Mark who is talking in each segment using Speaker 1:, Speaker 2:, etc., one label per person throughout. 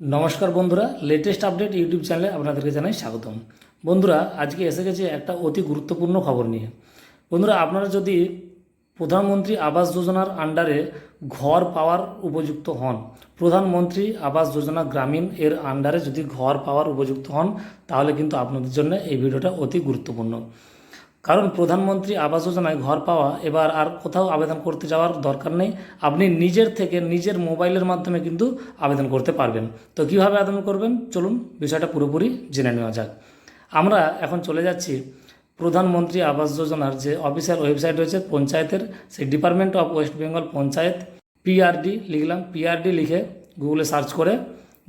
Speaker 1: নমস্কার বন্ধুরা, latest update YouTube চ্যানেলে আপনাদেরকে জানাই স্বাগতম। বন্ধুরা, আজকে এসে গেছে একটা অতি গুরুত্বপূর্ণ খবর নিয়ে। বন্ধুরা, আপনারা যদি প্রধানমন্ত্রী আবাস যোজনার আন্ডারে ঘর পাওয়ার উপযুক্ত হন, প্রধানমন্ত্রী আবাস যোজনা গ্রামীণ এর আন্ডারে যদি ঘর পাওয়ার উপযুক্ত হন, তাহলে কিন্তু আপনাদের জন্য এই ভিডিওটা অতি গুরুত্বপূর্ণ। কারণ প্রধানমন্ত্রী আবাস যোজনায় ঘর পাওয়া এবার আর কোথাও আবেদন করতে যাওয়ার দরকার নেই। আপনি নিজের থেকে নিজের মোবাইলের মাধ্যমে কিন্তু আবেদন করতে পারবেন। তো কীভাবে আবেদন করবেন, চলুন বিষয়টা পুরোপুরি জেনে নেওয়া যাক। আমরা এখন চলে যাচ্ছি প্রধানমন্ত্রী আবাস যোজনার যে অফিসিয়াল ওয়েবসাইট রয়েছে পঞ্চায়েতের, সেই department of West Bengal panchayat PRD লিখলাম। পিআরডি লিখে গুগলে সার্চ করে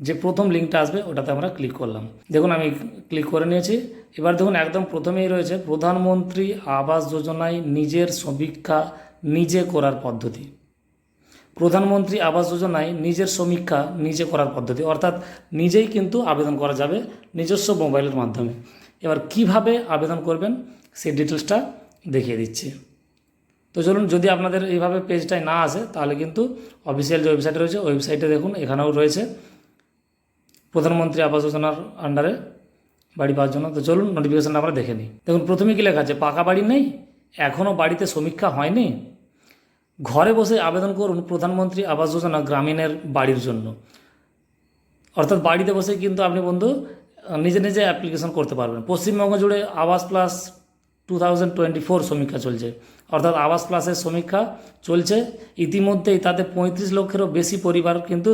Speaker 1: যে প্রথম লিঙ্কটা আসবে ওটাতে আমরা ক্লিক করলাম। দেখুন আমি ক্লিক করে নিয়েছি। এবার দেখুন একদম প্রথমেই রয়েছে প্রধানমন্ত্রী আবাস যোজনায় নিজের সমীক্ষা নিজে করার পদ্ধতি। প্রধানমন্ত্রী আবাস যোজনায় নিজের সমীক্ষা নিজে করার পদ্ধতি, অর্থাৎ নিজেই কিন্তু আবেদন করা যাবে নিজস্ব মোবাইলের মাধ্যমে। এবার কিভাবে আবেদন করবেন সেই ডিটেলসটা দেখিয়ে দিচ্ছি। তো চলুন, যদি আপনাদের এইভাবে পেজটায় না আসে তাহলে কিন্তু অফিসিয়াল যে ওয়েবসাইট রয়েছে ওয়েবসাইটে দেখুন, এখানেও রয়েছে প্রধানমন্ত্রী আবাস যোজনার আন্ডারে বাড়ি পাওয়ার জন্য। তো চলুন নোটিফিকেশানটা আমরা দেখে নিই। দেখুন প্রথমে কী লেখা আছে, পাকা বাড়ি নেই, এখনও বাড়িতে সমীক্ষা হয়নি, ঘরে বসে আবেদন করুন প্রধানমন্ত্রী আবাস যোজনা গ্রামীণের বাড়ির জন্য। অর্থাৎ বাড়িতে বসে কিন্তু আপনি বন্ধু নিজে নিজে অ্যাপ্লিকেশন করতে পারবেন। পশ্চিমবঙ্গ জুড়ে আবাস প্লাস 2024 সমীক্ষা চলছে, অর্থাৎ আবাস প্লাসের সমীক্ষা চলছে। ইতিমধ্যেই তাতে 35 লক্ষেরও বেশি পরিবার কিন্তু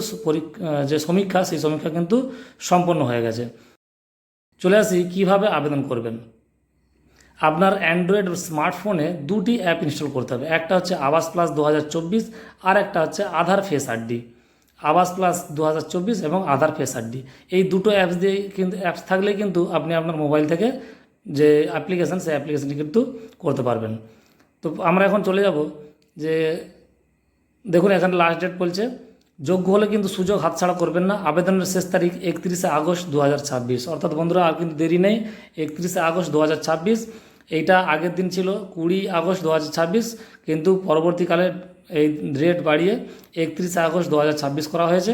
Speaker 1: যে সমীক্ষা সেই সমীক্ষা কিন্তু সম্পন্ন হয়ে গেছে। চলে আসি কীভাবে আবেদন করবেন। আপনার অ্যান্ড্রয়েড স্মার্টফোনে দুটি অ্যাপ ইনস্টল করতে হবে। একটা হচ্ছে আবাস প্লাস 2024 আর একটা হচ্ছে আধার ফেস আইডি। আবাস প্লাস 2024 এবং আধার ফেস আইডি, এই দুটো অ্যাপস দিয়ে কিন্তু অ্যাপস থাকলে কিন্তু আপনি আপনার মোবাইল থেকে যে অ্যাপ্লিকেশান সেই অ্যাপ্লিকেশানটি কিন্তু করতে পারবেন। তো আমরা এখন চলে যাব যে দেখুন এখানে লাস্ট ডেট বলছে, যোগ্য হলে কিন্তু সুযোগ হাতছাড়া করবেন না। আবেদনের শেষ তারিখ 31শে আগস্ট 2026, অর্থাৎ বন্ধুরা আর কিন্তু দেরি নেই। 31শে আগস্ট 2026, এইটা আগের দিন ছিল 20 আগস্ট 2026, কিন্তু পরবর্তীকালে এই ডেট বাড়িয়ে 31শে আগস্ট 2026 করা হয়েছে।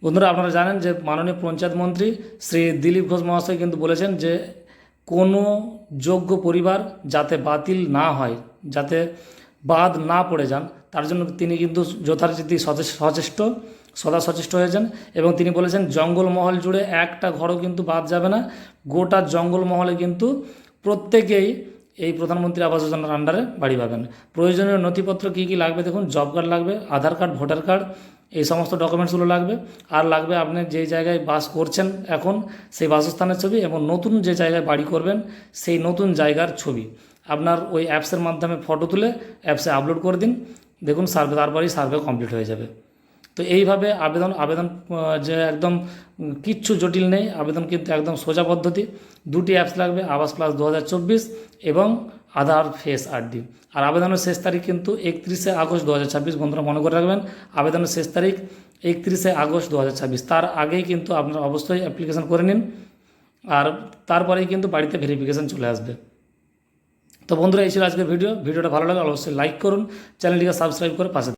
Speaker 1: বন্ধুরা আপনারা জানেন যে মাননীয় পঞ্চায়েত মন্ত্রী শ্রী দিলীপ ঘোষ মহাশয় কিন্তু বলেছেন যে কোনো যোগ্য পরিবার যাতে বাতিল না হয়, যাতে বাদ না পড়ে যান, তার জন্য তিনি কিন্তু যথারীতি সদা সচেষ্ট হয়েছেন। এবং তিনি বলেছেন জঙ্গলমহল জুড়ে একটা ঘরও কিন্তু বাদ যাবে না, গোটা জঙ্গলমহলে কিন্তু প্রত্যেকেই এই প্রধানমন্ত্রী আবাস যোজনার আন্ডারে বাড়ি পাবেন। প্রয়োজনীয় নথিপত্র কী কী লাগবে দেখুন, জব কার্ড লাগবে, আধার কার্ড, ভোটার কার্ড, এই সমস্ত ডকুমেন্টসগুলো লাগবে। আর লাগবে আপনি যে জায়গায় বাস করছেন এখন সেই বাসস্থানের ছবি, এবং নতুন যে জায়গায় বাড়ি করবেন সেই নতুন জায়গার ছবি আপনার ওই অ্যাপসের মাধ্যমে ফটো তুলে অ্যাপসে আপলোড করে দিন। দেখুন তারপরেই সার্ভে কমপ্লিট হয়ে যাবে। তো এইভাবে আবেদন যে একদম কিচ্ছু জটিল নেই, আবেদন কিন্তু একদম সোজা পদ্ধতি। দুটি অ্যাপস লাগবে, আবাস প্লাস 2024 এবং আধার ফেস আইডি। আর আবেদনের শেষ তারিখ কিন্তু 31শে আগস্ট 2026, বন্ধুরা মনে করে রাখবেন আবেদনের শেষ তারিখ 31শে আগস্ট 2026। তার আগেই কিন্তু আপনারা অবশ্যই অ্যাপ্লিকেশন করে নিন, আর তারপরেই কিন্তু বাড়িতে ভেরিফিকেশান চলে আসবে। তো বন্ধুরা এই ছিল আজকের ভিডিওটা ভালো লাগলে অবশ্যই লাইক করুন, চ্যানেলটিকে সাবস্ক্রাইব করে পাশে